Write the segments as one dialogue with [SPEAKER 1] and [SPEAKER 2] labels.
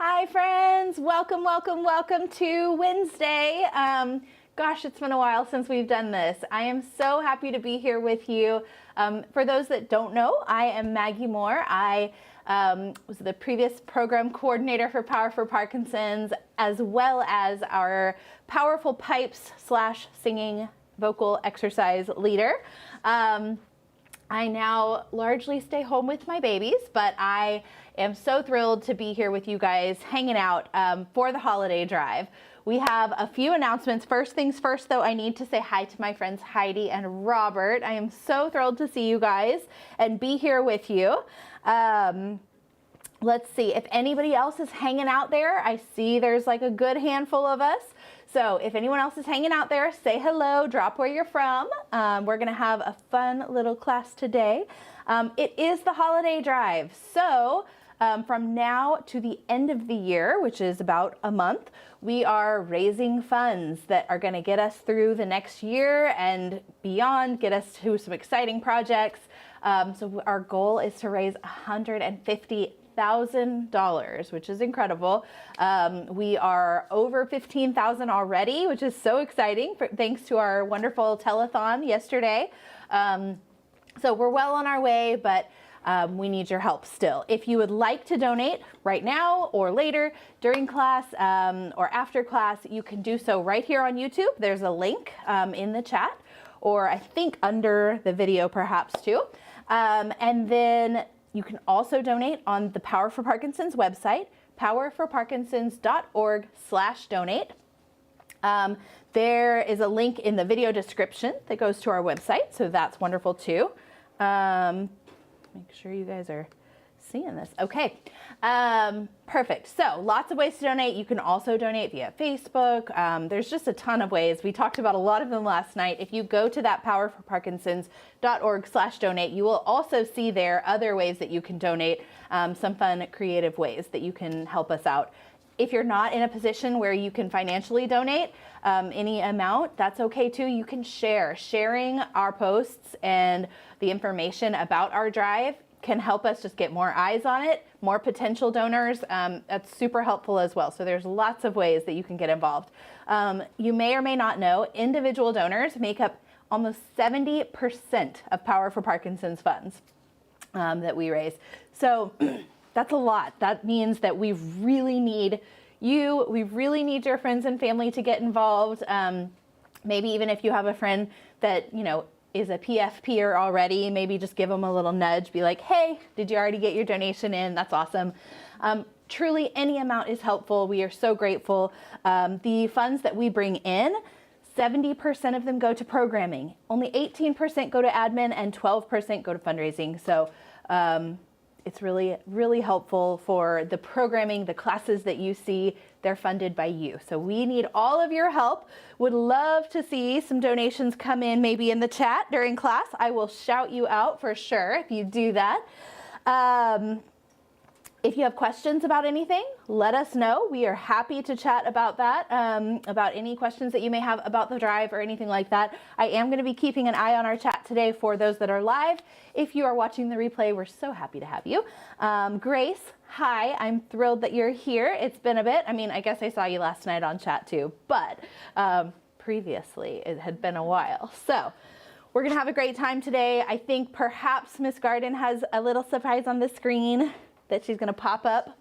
[SPEAKER 1] Hi friends, welcome to Wednesday. Gosh, it's been a while since we've done this. I am so happy to be here with you. For those that don't know, I am Maggie Moore. I was the previous program coordinator for Power for Parkinsons, as well as our Powerful Pipes / singing vocal exercise leader. I now largely stay home with my babies, but I am so thrilled to be here with you guys hanging out for the holiday drive. We have a few announcements. First things first, though, I need to say hi to my friends Heidi and Robert. I am so thrilled to see you guys and be here with you. Let's see if anybody else is hanging out there. I see there's like a good handful of us. So if anyone else is hanging out there, say hello, drop where you're from. We're gonna have a fun little class today. It is the holiday drive. So from now to the end of the year, which is about a month, we are raising funds that are gonna get us through the next year and beyond, get us to some exciting projects. So our goal is to raise $150,000, which is incredible. We are over 15,000 already, which is so exciting, thanks to our wonderful telethon yesterday. So we're well on our way, but we need your help still. If you would like to donate right now or later during class or after class, you can do so right here on YouTube. There's a link in the chat, or I think under the video perhaps too. And then you can also donate on the Power for Parkinsons website, powerforparkinsons.org/donate. There is a link in the video description that goes to our website, so that's wonderful too. Make sure you guys are seeing this. Okay, perfect. So lots of ways to donate. You can also donate via Facebook. There's just a ton of ways. We talked about a lot of them last night. If you go to that powerforparkinsons.org/donate, you will also see there other ways that you can donate, some fun, creative ways that you can help us out. If you're not in a position where you can financially donate any amount, that's okay too. You can share. Sharing our posts and the information about our drive can help us just get more eyes on it, more potential donors. That's super helpful as well. So there's lots of ways that you can get involved. You may or may not know, individual donors make up almost 70% of Power for Parkinson's funds that we raise. So that's a lot. That means that we really need you. We really need your friends and family to get involved. Maybe even if you have a friend that, you know, is a PFPer already, maybe just give them a little nudge, be like, hey, did you already get your donation in? That's awesome. Truly, any amount is helpful. We are so grateful. The funds that we bring in, 70% of them go to programming. Only 18% go to admin and 12% go to fundraising. So it's really, really helpful for the programming, the classes that you see, they're funded by you. So we need all of your help. Would love to see some donations come in, maybe in the chat during class. I will shout you out for sure if you do that. If you have questions about anything, let us know. We are happy to chat about that, about any questions that you may have about the drive or anything like that. I am going to be keeping an eye on our chat today for those that are live. If you are watching the replay, we're so happy to have you. Grace, hi, I'm thrilled that you're here. It's been a bit. I mean, I guess I saw you last night on chat too, but previously it had been a while. So we're going to have a great time today. I think perhaps Miss Garden has a little surprise on the screen that she's gonna pop up.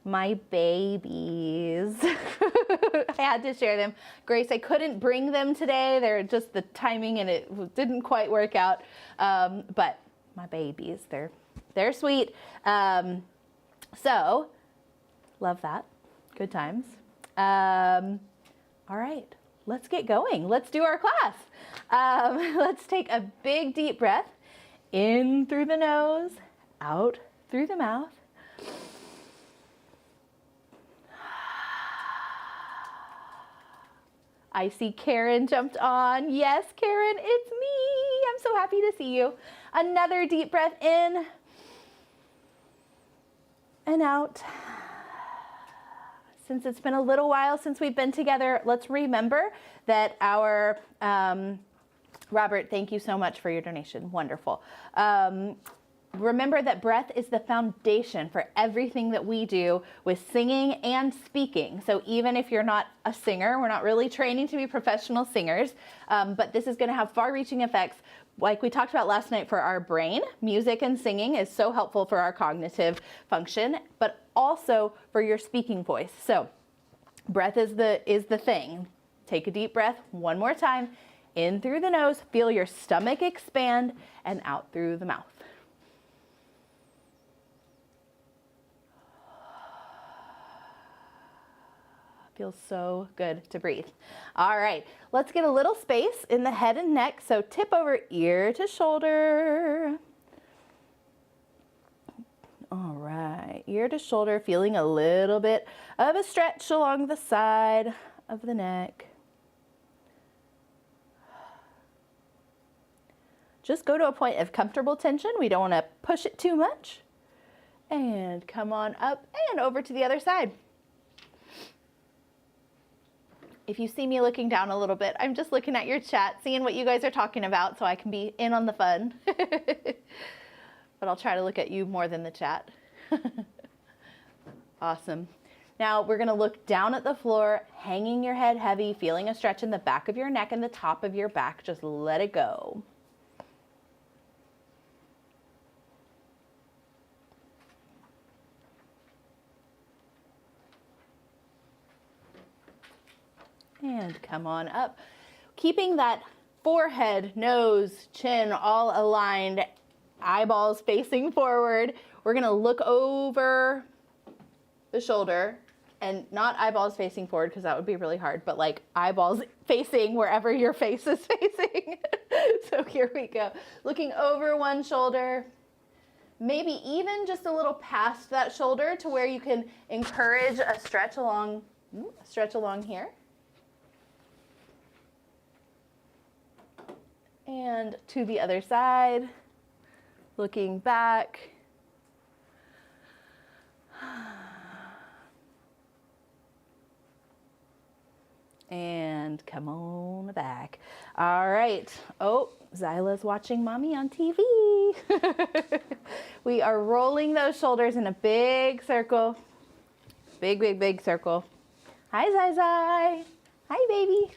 [SPEAKER 1] My babies. I had to share them. Grace, I couldn't bring them today. They're just the timing and it didn't quite work out. But my babies, they're sweet. So, love that. Good times. All right, let's get going. Let's do our class. Let's take a big deep breath in through the nose, out through the mouth. I see Karen jumped on. Yes, Karen, it's me. I'm so happy to see you. Another deep breath in and out. Since it's been a little while since we've been together, let's remember that our, Robert, thank you so much for your donation. Wonderful. Remember that breath is the foundation for everything that we do with singing and speaking. So even if you're not a singer, we're not really training to be professional singers, but this is going to have far-reaching effects. Like we talked about last night for our brain, music and singing is so helpful for our cognitive function, but also for your speaking voice. So breath is the thing. Take a deep breath one more time. In through the nose, feel your stomach expand, and out through the mouth. Feels so good to breathe. All right, let's get a little space in the head and neck. So tip over ear to shoulder. All right, ear to shoulder, feeling a little bit of a stretch along the side of the neck. Just go to a point of comfortable tension. We don't want to push it too much. And come on up and over to the other side. If you see me looking down a little bit, I'm just looking at your chat, seeing what you guys are talking about so I can be in on the fun. But I'll try to look at you more than the chat. Awesome. Now we're gonna look down at the floor, hanging your head heavy, feeling a stretch in the back of your neck and the top of your back. Just let it go. And come on up. Keeping that forehead, nose, chin all aligned, eyeballs facing forward. We're gonna look over the shoulder and not eyeballs facing forward because that would be really hard, but like eyeballs facing wherever your face is facing. So here we go. Looking over one shoulder, maybe even just a little past that shoulder to where you can encourage a stretch along here. And to the other side, looking back. And come on back. All right. Oh, Zyla's watching mommy on TV. We are rolling those shoulders in a big circle. Big, big, big circle. Hi, Zai Zai. Hi, baby.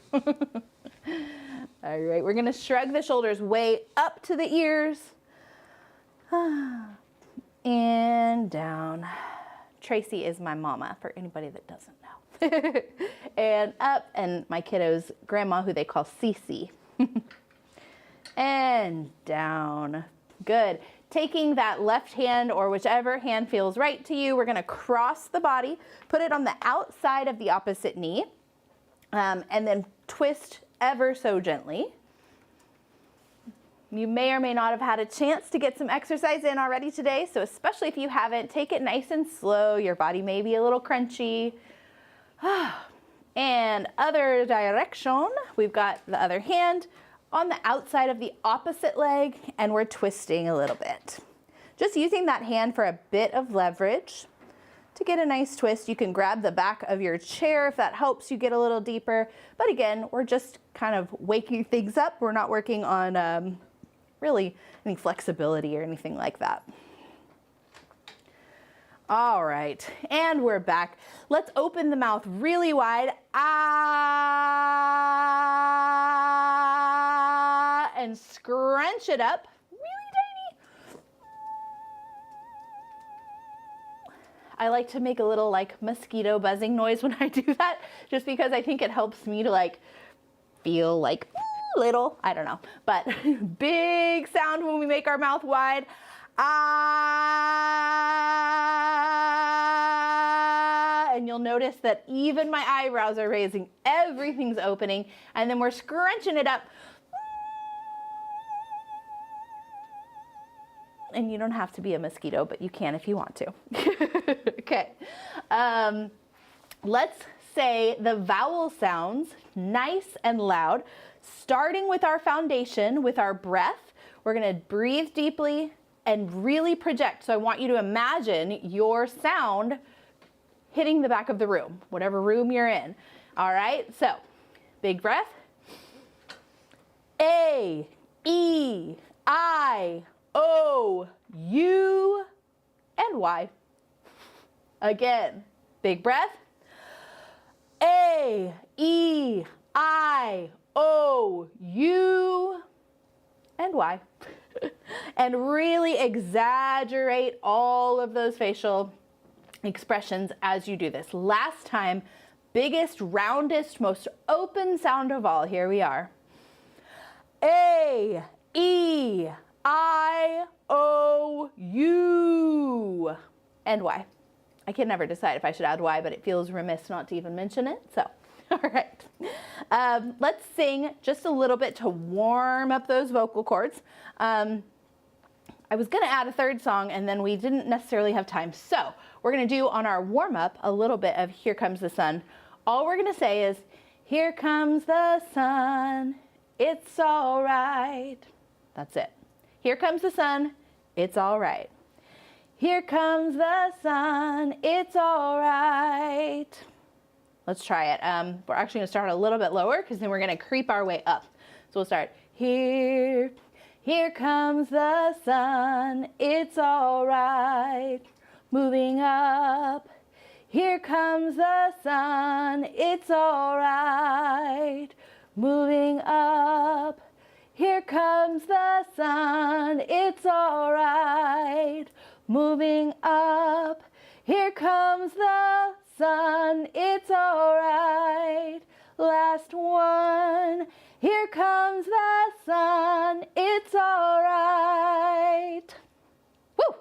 [SPEAKER 1] All right, we're gonna shrug the shoulders way up to the ears. And down. Tracy is my mama, for anybody that doesn't know. And up, and my kiddo's grandma, who they call Cece. And down. Good. Taking that left hand, or whichever hand feels right to you, we're gonna cross the body, put it on the outside of the opposite knee, and then twist ever so gently. You may or may not have had a chance to get some exercise in already today, so especially if you haven't, take it nice and slow. Your body may be a little crunchy. And other direction, we've got the other hand on the outside of the opposite leg, and we're twisting a little bit. Just using that hand for a bit of leverage to get a nice twist. You can grab the back of your chair if that helps you get a little deeper. But again, we're just kind of waking things up. We're not working on really any flexibility or anything like that. All right, and we're back. Let's open the mouth really wide. Ah, and scrunch it up really tiny. I like to make a little like mosquito buzzing noise when I do that, just because I think it helps me to like feel like little, I don't know, but big sound when we make our mouth wide. Ah, and you'll notice that even my eyebrows are raising, everything's opening, and then we're scrunching it up. And you don't have to be a mosquito, but you can if you want to. Okay, let's say the vowel sounds nice and loud, starting with our foundation, with our breath. We're gonna breathe deeply and really project. So I want you to imagine your sound hitting the back of the room, whatever room you're in. All right, so big breath. A, E, I, O, U, and Y. Again, big breath. A, E, I, O, U, and Y. And really exaggerate all of those facial expressions as you do this. Last time, biggest, roundest, most open sound of all. Here we are. A, E, I, O, U, and Y. I can never decide if I should add Y, but it feels remiss not to even mention it, so. All right, let's sing just a little bit to warm up those vocal cords. I was gonna add a third song and then we didn't necessarily have time. So we're gonna do on our warm up a little bit of Here Comes the Sun. All we're gonna say is, here comes the sun, it's all right. That's it. Here comes the sun, it's all right. Here comes the sun, it's all right. Let's try it. We're actually gonna start a little bit lower because then we're gonna creep our way up. So we'll start here. Here comes the sun, it's all right. Moving up. Here comes the sun, it's all right. Moving up. Here comes the sun, it's all right. Moving up. Here comes the sun, it's all right. Last one. Here comes the sun, it's all right. Woo!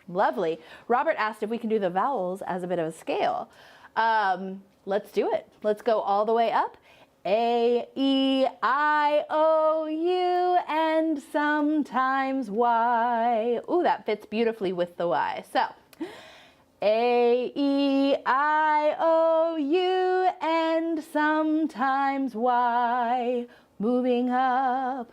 [SPEAKER 1] Lovely. Robert asked if we can do the vowels as a bit of a scale. Let's do it. Let's go all the way up. A, E, I, O, U, and sometimes Y. Ooh, that fits beautifully with the Y. So, A, E, I, O, U, and sometimes Y. Moving up.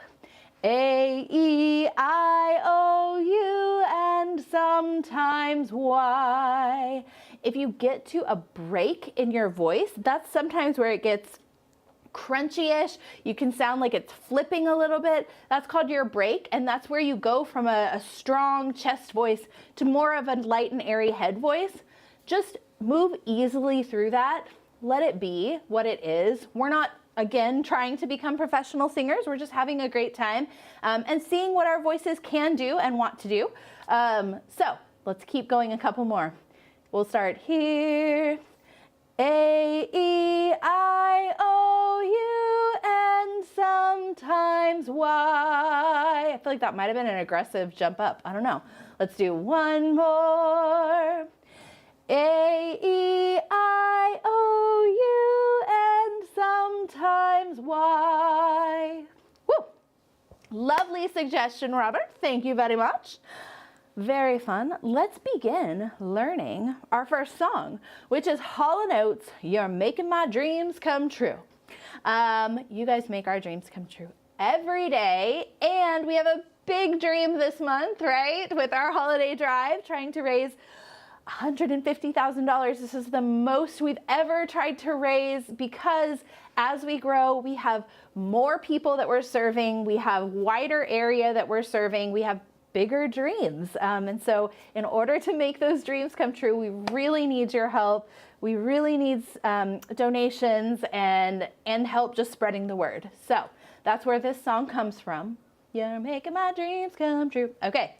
[SPEAKER 1] A, E, I, O, U, and sometimes Y. If you get to a break in your voice, that's sometimes where it gets crunchy-ish. You can sound like it's flipping a little bit. That's called your break, and that's where you go from a strong chest voice to more of a light and airy head voice. Just move easily through that. Let it be what it is. We're not, again, trying to become professional singers. We're just having a great time and seeing what our voices can do and want to do. So let's keep going a couple more. We'll start here. A, E, I, O, U, and sometimes Y. I feel like that might have been an aggressive jump up. I don't know. Let's do one more. A, E, I, O, U, and sometimes Y. Woo! Lovely suggestion, Robert. Thank you very much. Very fun. Let's begin learning our first song, which is Hall & Oates, You're Making My Dreams Come True. You guys make our dreams come true every day, and we have a big dream this month, right? With our holiday drive, trying to raise $150,000. This is the most we've ever tried to raise because as we grow, we have more people that we're serving, we have wider area that we're serving, we have bigger dreams. And so in order to make those dreams come true, we really need your help. We really need donations and help just spreading the word. So that's where this song comes from. You're making my dreams come true. Okay,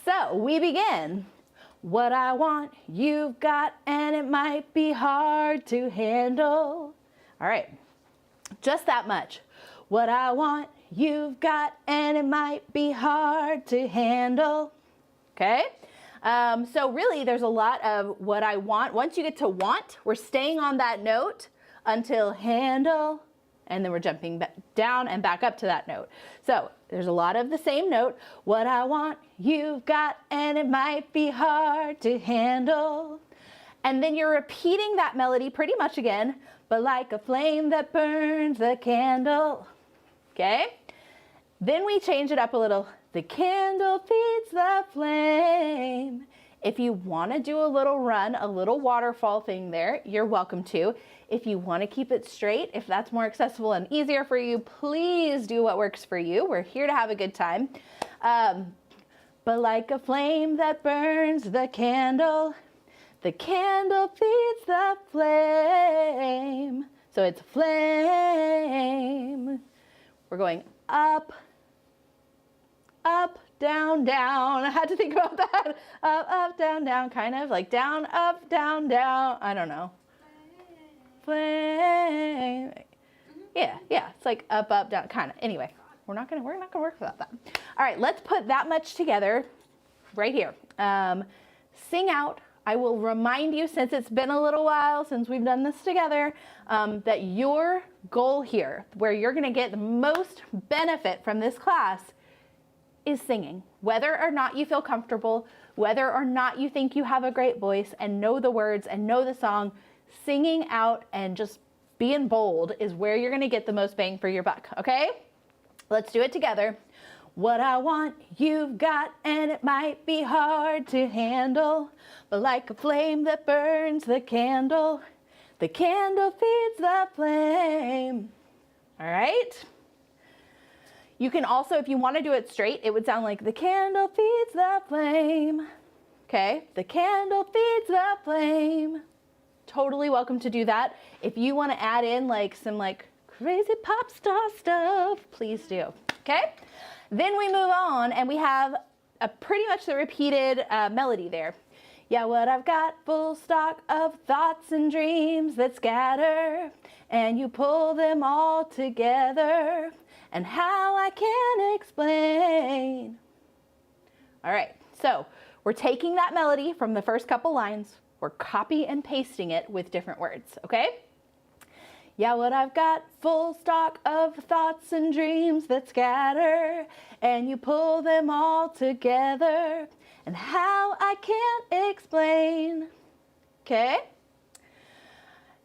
[SPEAKER 1] so we begin. What I want, you've got, and it might be hard to handle. All right, just that much. What I want, you've got, and it might be hard to handle. Okay, so really there's a lot of what I want. Once you get to want, we're staying on that note until handle, and then we're jumping back down and back up to that note. So there's a lot of the same note. What I want, you've got, and it might be hard to handle. And then you're repeating that melody pretty much again, but like a flame that burns the candle. Okay? Then we change it up a little. The candle feeds the flame. If you want to do a little run, a little waterfall thing there, you're welcome to. If you want to keep it straight, if that's more accessible and easier for you, please do what works for you. We're here to have a good time. But like a flame that burns the candle feeds the flame. So it's flame. We're going up, up, down, down. I had to think about that. Up, down, down, kind of like down, up, down, down. I don't know. Flame. Yeah, it's like up, up, down, kind of. Anyway, we're not gonna work without that. All right, let's put that much together right here. Sing out. I will remind you, since it's been a little while since we've done this together, that your goal here, where you're gonna get the most benefit from this class, is singing. Whether or not you feel comfortable, whether or not you think you have a great voice and know the words and know the song, singing out and just being bold is where you're gonna get the most bang for your buck, okay? Let's do it together. What I want, you've got, and it might be hard to handle, but like a flame that burns the candle feeds the flame. All right? You can also, if you want to do it straight, it would sound like the candle feeds the flame. Okay? The candle feeds the flame. Totally welcome to do that. If you want to add in like some like crazy pop star stuff, please do. Okay? Then we move on and we have pretty much the repeated melody there. Yeah, what I've got, full stock of thoughts and dreams that scatter, and you pull them all together, and how I can't explain. All right, so we're taking that melody from the first couple lines, we're copy and pasting it with different words, okay? Yeah, what I've got, full stock of thoughts and dreams that scatter, and you pull them all together, and how I can't explain. Okay?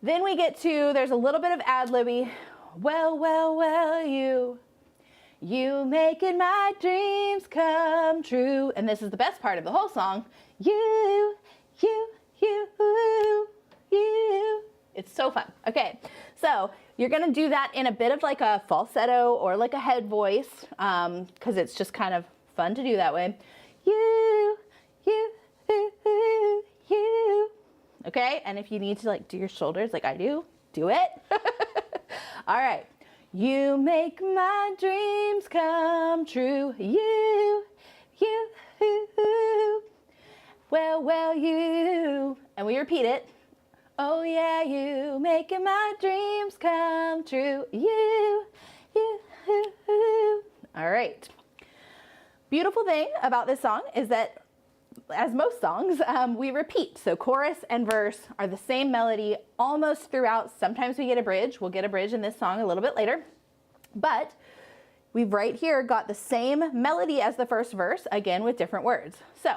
[SPEAKER 1] Then we get to, there's a little bit of ad-libby. Well, well, well, you making my dreams come true. And this is the best part of the whole song. You. It's so fun. Okay, so you're gonna do that in a bit of like a falsetto or like a head voice, because it's just kind of fun to do that way. You, you. Okay, and if you need to like do your shoulders like I do it. All right. You make my dreams come true. You. Well, you. And we repeat it. Oh yeah, you making my dreams come true. You. All right. Beautiful thing about this song is that, as most songs, we repeat. So chorus and verse are the same melody almost throughout. Sometimes we get a bridge. We'll get a bridge in this song a little bit later. But we've right here got the same melody as the first verse, again with different words. So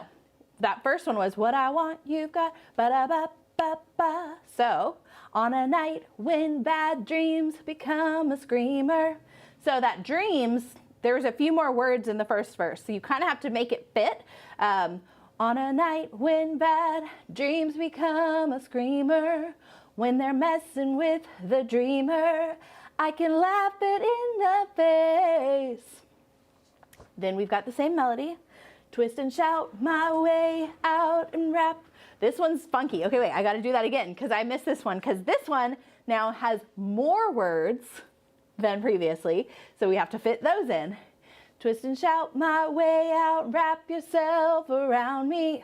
[SPEAKER 1] that first one was what I want, you've got, ba-da-ba-ba-ba. So on a night when bad dreams become a screamer. So that dreams, there's a few more words in the first verse. So you kind of have to make it fit. On a night when bad dreams become a screamer, when they're messing with the dreamer, I can laugh it in the face. Then we've got the same melody. Twist and shout my way out and rap. This one's funky. Okay, wait, I gotta do that again because I missed this one, because this one now has more words than previously, so we have to fit those in. Twist and shout my way out, wrap yourself around me.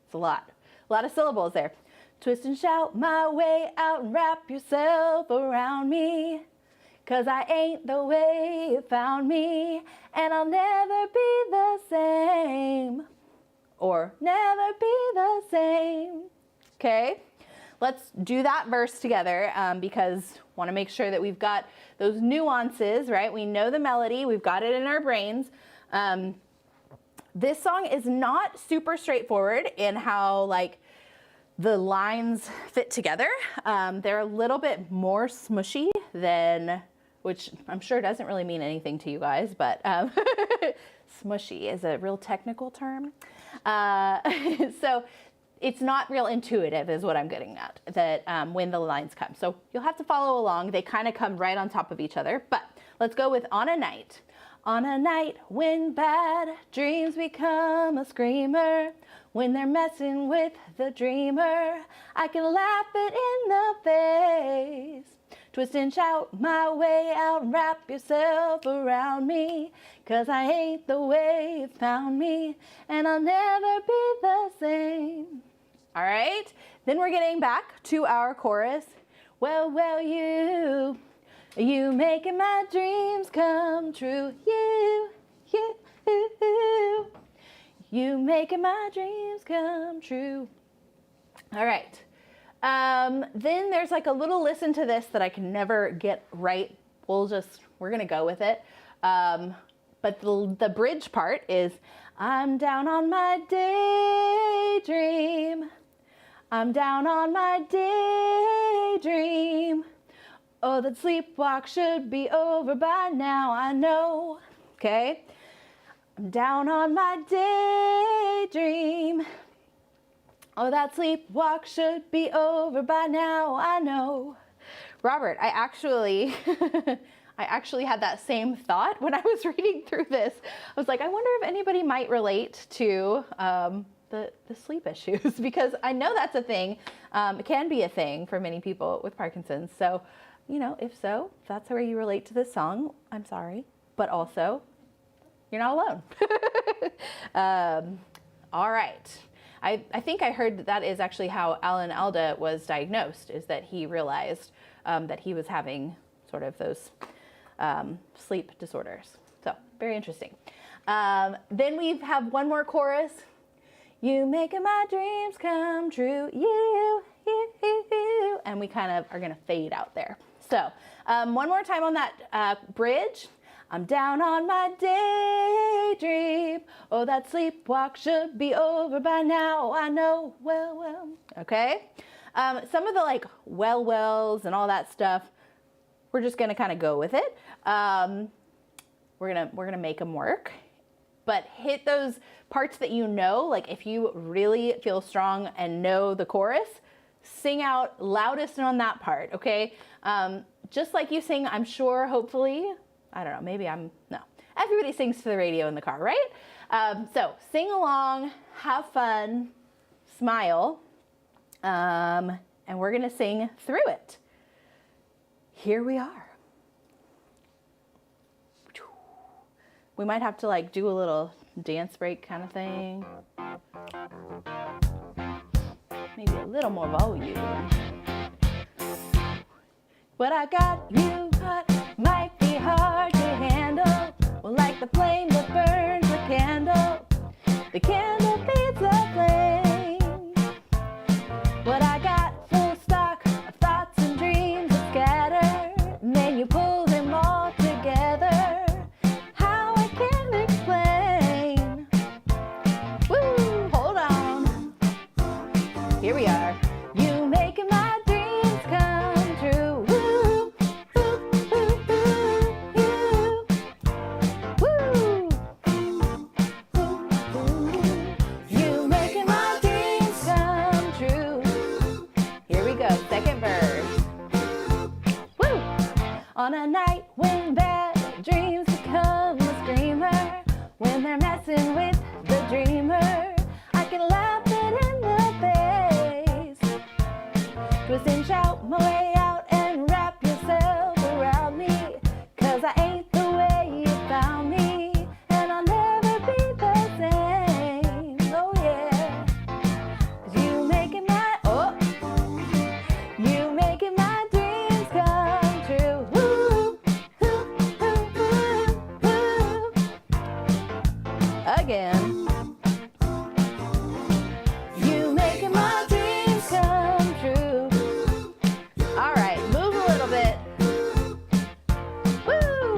[SPEAKER 1] It's a lot of syllables there. Twist and shout my way out and wrap yourself around me. 'Cause I ain't the way you found me, and I'll never be the same. Or never be the same. Okay, let's do that verse together because I want to make sure that we've got those nuances, right? We know the melody, we've got it in our brains. This song is not super straightforward in how like the lines fit together. They're a little bit more smushy than, which I'm sure doesn't really mean anything to you guys, but smushy is a real technical term. So it's not real intuitive is what I'm getting at, that when the lines come. So you'll have to follow along. They kind of come right on top of each other, but let's go with on a night. On a night when bad dreams become a screamer, when they're messing with the dreamer, I can laugh it in the face. Twist and shout my way out, wrap yourself around me, 'cause I ain't the way you found me, and I'll never be the same. All right, then we're getting back to our chorus. Well, you making my dreams come true. You making my dreams come true. All right. Then there's like a little listen to this that I can never get right. We're gonna go with it. But the bridge part is, I'm down on my daydream. I'm down on my daydream. Oh, that sleepwalk should be over by now, I know. Okay? I'm down on my daydream. Oh, that sleepwalk should be over by now, I know. Robert, I actually had that same thought when I was reading through this. I was like, I wonder if anybody might relate to the sleep issues, because I know that's a thing. It can be a thing for many people with Parkinson's. So, you know, if so, if that's where you relate to this song, I'm sorry. But also, you're not alone. All right. I think I heard that is actually how Alan Alda was diagnosed, is that he realized that he was having sort of those sleep disorders. So very interesting. Then we have one more chorus. You making my dreams come true, you. And we kind of are gonna fade out there. So one more time on that bridge. I'm down on my daydream. Oh, that sleepwalk should be over by now, I know. Well. Okay. Some of the like wells and all that stuff, we're just gonna kind of go with it. We're gonna make them work, but hit those parts that you know. Like if you really feel strong and know the chorus, sing out loudest on that part, okay? Just like you sing, I'm sure, hopefully, I don't know, maybe no. Everybody sings to the radio in the car, right? So sing along, have fun, smile, and we're gonna sing through it. Here we are. We might have to like do a little dance break kind of thing. Maybe a little more volume. What I got, you got, might be hard to handle. Well, like the flame that burns the candle feeds the flame. What I got, full stock of thoughts and dreams that scatter, and then you pull them all together. How I can't explain. Woo, hold on. Here we are. You making my dreams come true. Woo, woo, woo, woo, woo, woo. You making my dreams come true. Here we go, second verse. Woo! On a night when bad dreams become a screamer, when they're messing with the dreamer, I can laugh it in the face. Twist and shout my way out and wrap yourself around me, 'cause I ain't the way you found me, and I'll never be the same. Oh yeah, 'cause you making my dreams come true. Woo, woo, woo, woo, woo. Again. You making my dreams come true. All right, move a little bit. Woo!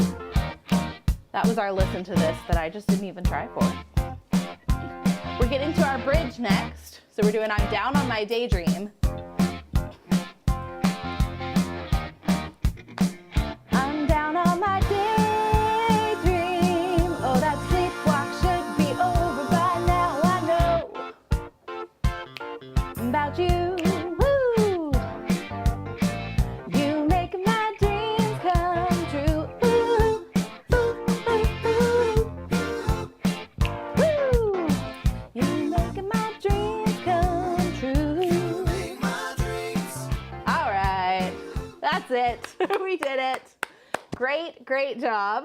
[SPEAKER 1] That was our listen to this that I just didn't even try for. We're getting to our bridge next. So we're doing I'm Down on My Daydream. I'm down on my daydream. Oh, that sleepwalk should be over by now. I know about you. Woo! You making my dreams come true. Ooh, ooh, ooh, ooh. Woo! You making my dreams come true. All right, that's it. We did it. Great job.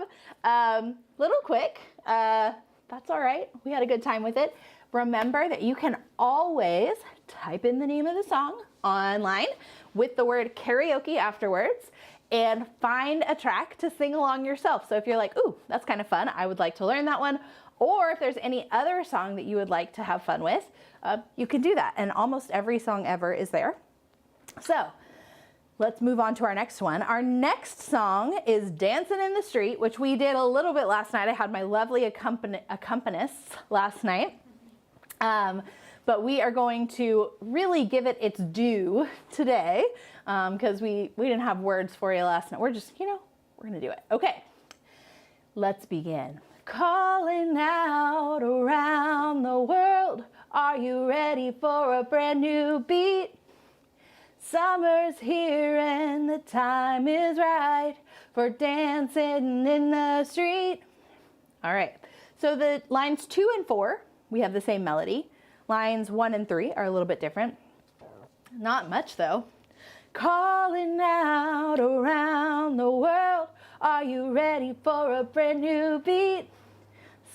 [SPEAKER 1] Little quick. That's all right. We had a good time with it. Remember that you can always type in the name of the song online with the word karaoke afterwards and find a track to sing along yourself. So if you're like, ooh, that's kind of fun, I would like to learn that one. Or if there's any other song that you would like to have fun with, you can do that. And almost every song ever is there. So let's move on to our next one. Our next song is Dancing in the Street, which we did a little bit last night. I had my lovely accompanists last night. But we are going to really give it its due today because we didn't have words for you last night. We're just, we're going to do it. Okay, let's begin. Calling out around the world, are you ready for a brand new beat? Summer's here and the time is right for dancing in the street. All right, so the lines 2 and 4, we have the same melody. Lines 1 and 3 are a little bit different. Not much though. Calling out around the world, are you ready for a brand new beat?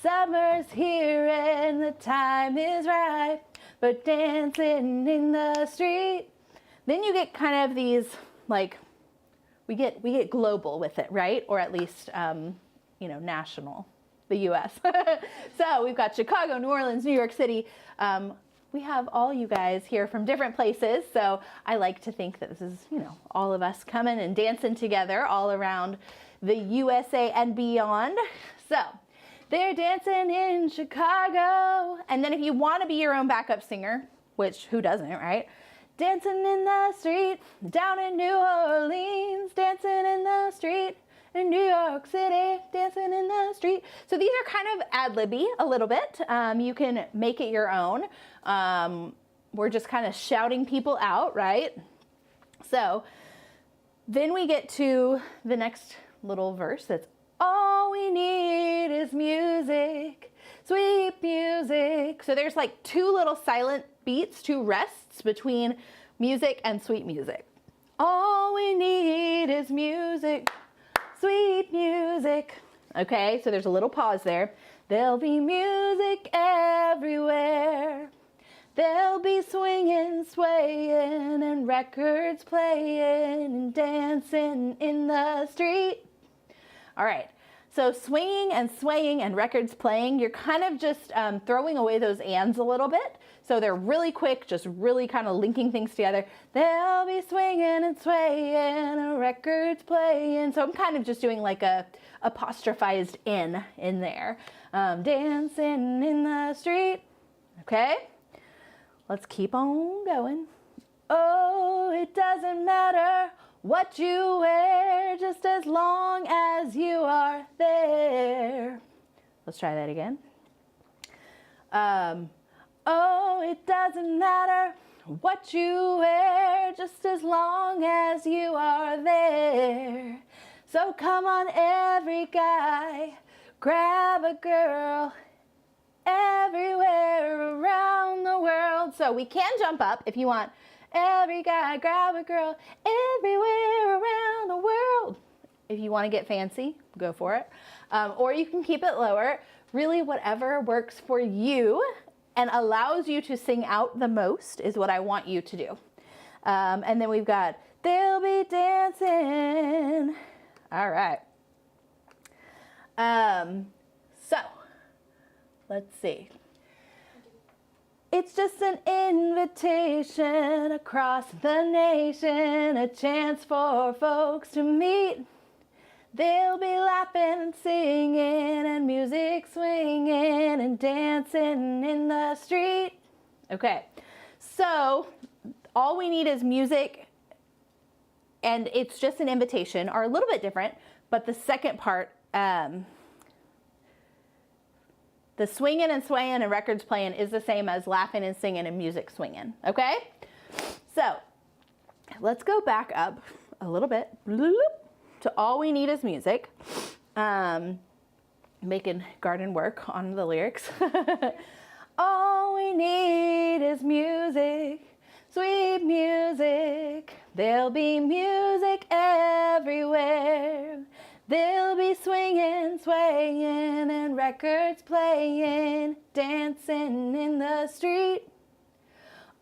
[SPEAKER 1] Summer's here and the time is right for dancing in the street. Then you get kind of these, like, we get global with it, right? Or at least, national, the US. So we've got Chicago, New Orleans, New York City. We have all you guys here from different places. So I like to think that this is, all of us coming and dancing together all around the USA and beyond. So they're dancing in Chicago. And then if you want to be your own backup singer, which who doesn't, right? Dancing in the street, down in New Orleans, dancing in the street, in New York City, dancing in the street. So these are kind of ad-libby a little bit. You can make it your own. we're just kind of shouting people out, right? So then we get to the next little verse that's all we need is music, sweet music. So there's like two little silent beats, two rests between music and sweet music. All we need is music, sweet music. Okay, so there's a little pause there. There'll be music everywhere. There'll be swinging, swaying, and records playing and dancing in the street. All right, so swinging and swaying and records playing, you're kind of just throwing away those ands a little bit. So they're really quick, just really kind of linking things together. There'll be swinging and swaying and records playing. So I'm kind of just doing like a apostrophized in there. Dancing in the street, okay? Let's keep on going. Oh, it doesn't matter what you wear, just as long as you are there. Let's try that again. Oh, it doesn't matter what you wear, just as long as you are there. So come on, every guy, grab a girl, everywhere around the world. So we can jump up if you want. Every guy, grab a girl, everywhere around the world. If you want to get fancy, go for it. Or you can keep it lower. Really, whatever works for you and allows you to sing out the most is what I want you to do. And then we've got, they'll be dancing. All right. So let's see. It's just an invitation across the nation, a chance for folks to meet. They'll be laughing and singing and music swinging and dancing in the street. Okay, so all we need is music, and it's just an invitation, are a little bit different, but the second part, the swinging and swaying and records playing is the same as laughing and singing and music swinging, okay? So let's go back up a little bit to all we need is music. Making garden work on the lyrics. All we need is music, sweet music. There'll be music everywhere. There'll be swinging, swaying, and records playing, dancing in the street.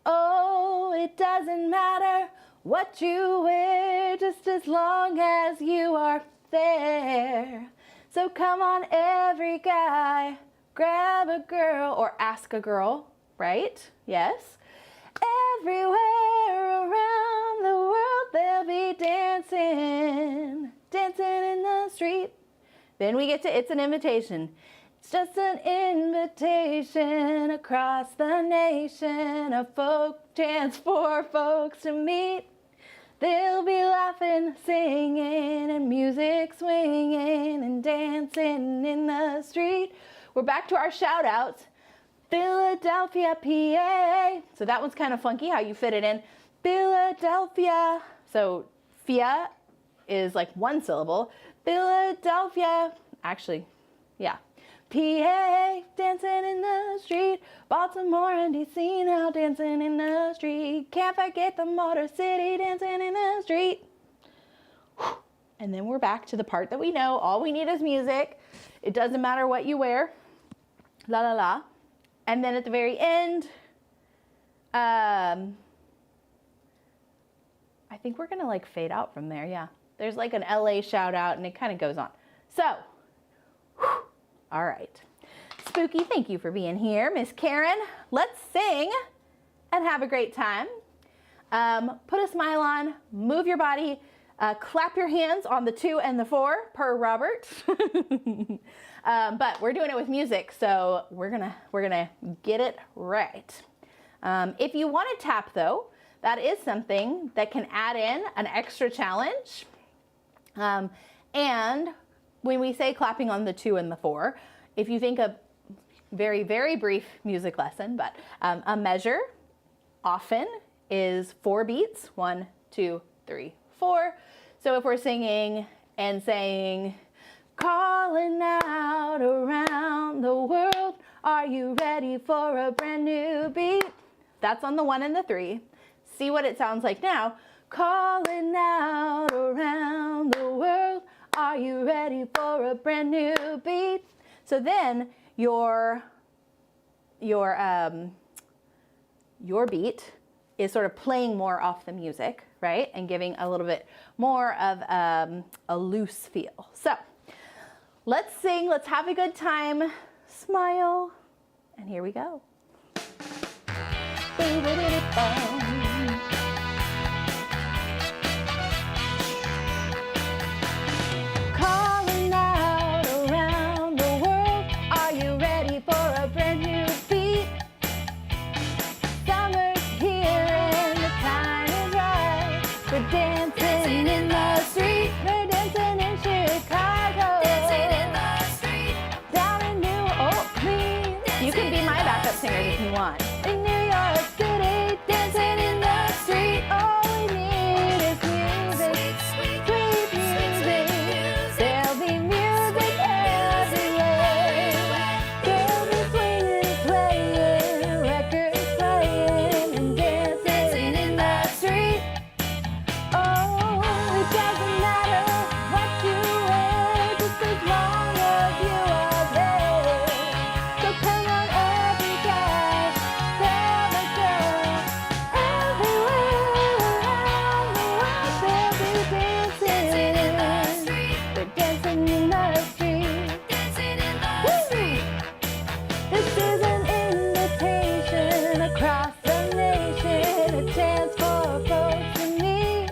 [SPEAKER 1] Oh, it doesn't matter what you wear, just as long as you are there. So come on, every guy, grab a girl, or ask a girl, right? Yes. Everywhere around the world, they'll be dancing, dancing in the street. Then we get to It's an Invitation. It's just an invitation across the nation, a folk chance for folks to meet. They'll be laughing, singing, and music swinging and dancing in the street. We're back to our shout outs. Philadelphia, PA. So that one's kind of funky how you fit it in. Philadelphia. So Phia is like one syllable. Philadelphia. Actually, yeah. PA, dancing in the street. Baltimore and DC now dancing in the street. Can't forget the Motor City dancing in the street. And then we're back to the part that we know. All we need is music. It doesn't matter what you wear. La la la. And then at the very end, I think we're gonna like fade out from there, yeah. There's like an LA shout out and it kind of goes on. So, all right. Spooky, thank you for being here. Miss Karen, let's sing and have a great time. Put a smile on, move your body, clap your hands on the 2 and the 4 per Robert. But we're doing it with music, so we're gonna get it right. If you want to tap though, that is something that can add in an extra challenge. And when we say clapping on the 2 and the 4, if you think of very, very brief music lesson, but a measure, often is 4 beats. 1, 2, 3, 4. So if we're singing and saying, calling out around the world, are you ready for a brand new beat? That's on the 1 and the 3. See what it sounds like now. Calling out around the world, are you ready for a brand new beat? So then your beat is sort of playing more off the music, right? And giving a little bit more of a loose feel. So let's sing, let's have a good time, smile, and here we go. Calling out around the world, are you ready for a brand new beat? Summer's here and the time is right. We're dancing in the street. We're dancing in Chicago. Dancing in the street. Down in New Orleans. You can be my backup singer if you want. In New York City, dancing in the street. All we need is music, sweet music. There'll be music everywhere. There'll be swinging, playing, records playing, and dancing in the street. Oh, it doesn't matter what you wear, just as long as you are there. So come on, every guy, every girl, everywhere around the world, they'll be dancing in the street. They're dancing in the street. Dancing in the street. This is an invitation across the nation, a chance for folks in need.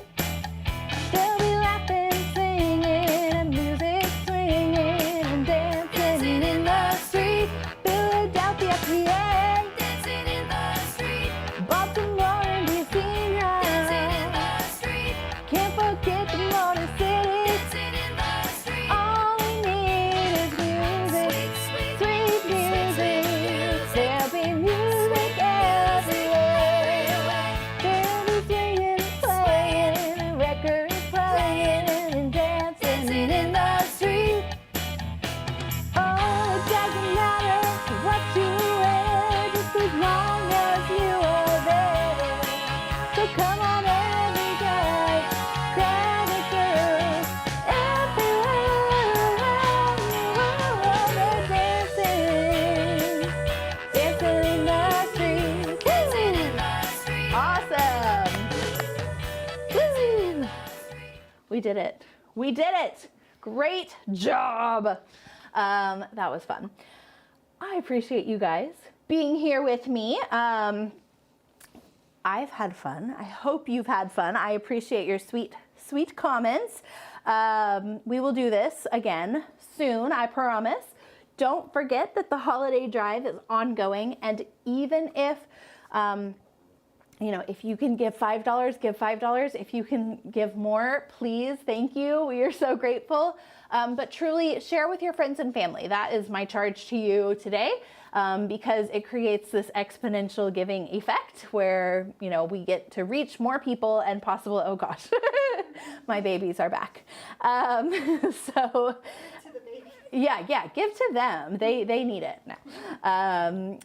[SPEAKER 1] They'll be laughing, singing, and music swinging, and dancing in the street. Philadelphia, PA, dancing in the street. Baltimore and DC now, dancing in the street. Can't forget the Motor City, dancing in the street. All we need is music, sweet music. There'll be music everywhere. There'll be swinging, playing, records playing, and dancing in the street. Oh, it doesn't matter what you wear, just as long as you are there. So come on, every guy, grab a girl, everywhere around the world, they're dancing, dancing in the street. Dancing in the street. Awesome. Woo. We did it. We did it. Great job. That was fun. I appreciate you guys being here with me. I've had fun. I hope you've had fun. I appreciate your sweet, sweet comments. We will do this again soon, I promise. Don't forget that the holiday drive is ongoing, and even if if you can give $5, give $5. If you can give more, please, thank you. We are so grateful. But truly share with your friends and family. That is my charge to you today, because it creates this exponential giving effect where, we get to reach more people and possible, oh gosh, my babies are back. Yeah, give to them. They need it now.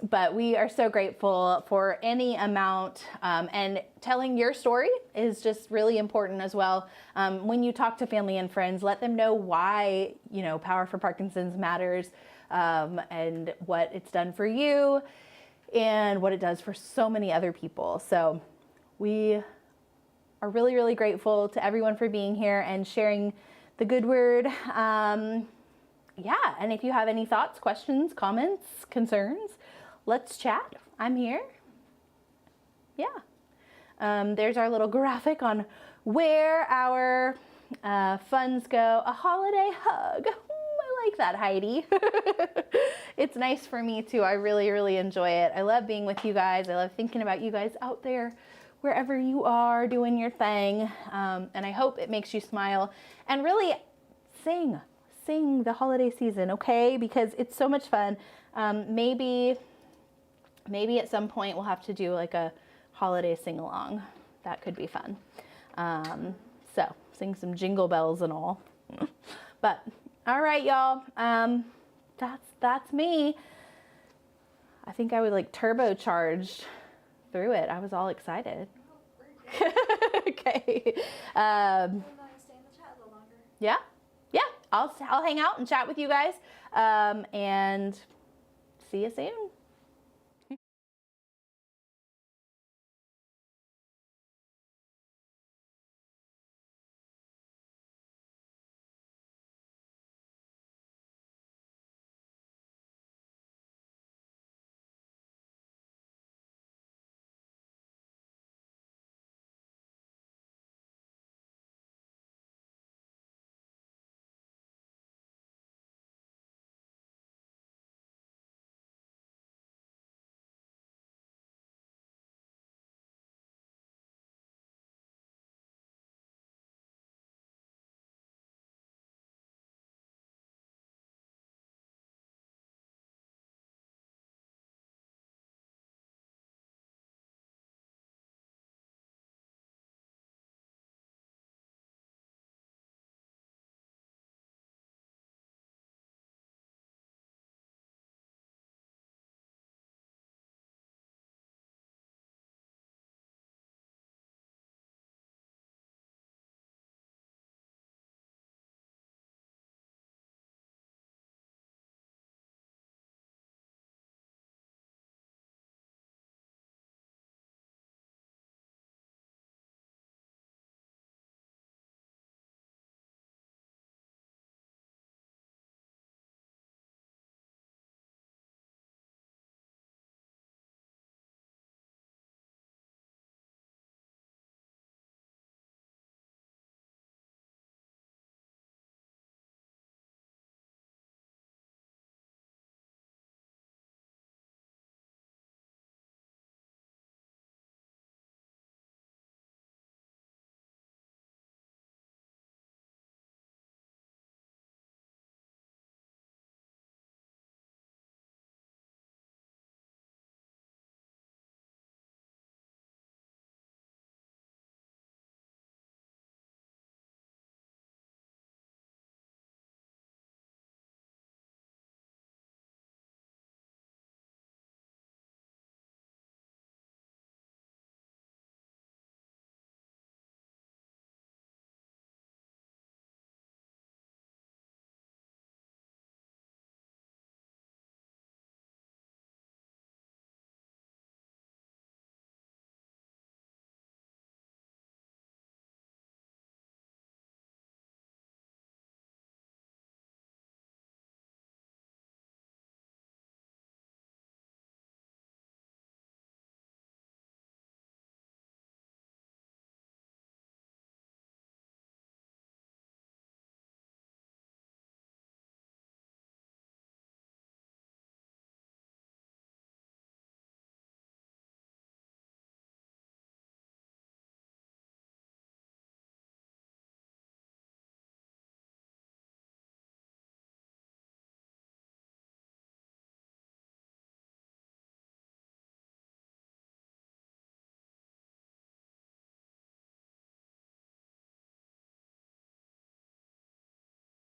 [SPEAKER 1] But we are so grateful for any amount, and telling your story is just really important as well. When you talk to family and friends, let them know why, Power for Parkinson's matters, and what it's done for you and what it does for so many other people. So we are really, really grateful to everyone for being here and sharing the good word. Yeah, and if you have any thoughts, questions, comments, concerns, let's chat. I'm here. Yeah. There's our little graphic on where our funds go. A holiday hug. I like that, Heidi. It's nice for me too. I really, really enjoy it. I love being with you guys. I love thinking about you guys out there, wherever you are doing your thing. And I hope it makes you smile and really sing the holiday season, okay? Because it's so much fun. Maybe at some point we'll have to do like a holiday sing-along. That could be fun. So sing some jingle bells and all. But all right, y'all. That's me. I think I would like turbocharged through it. I was all excited. Okay. Yeah. Yeah. I'll hang out and chat with you guys. And see you soon.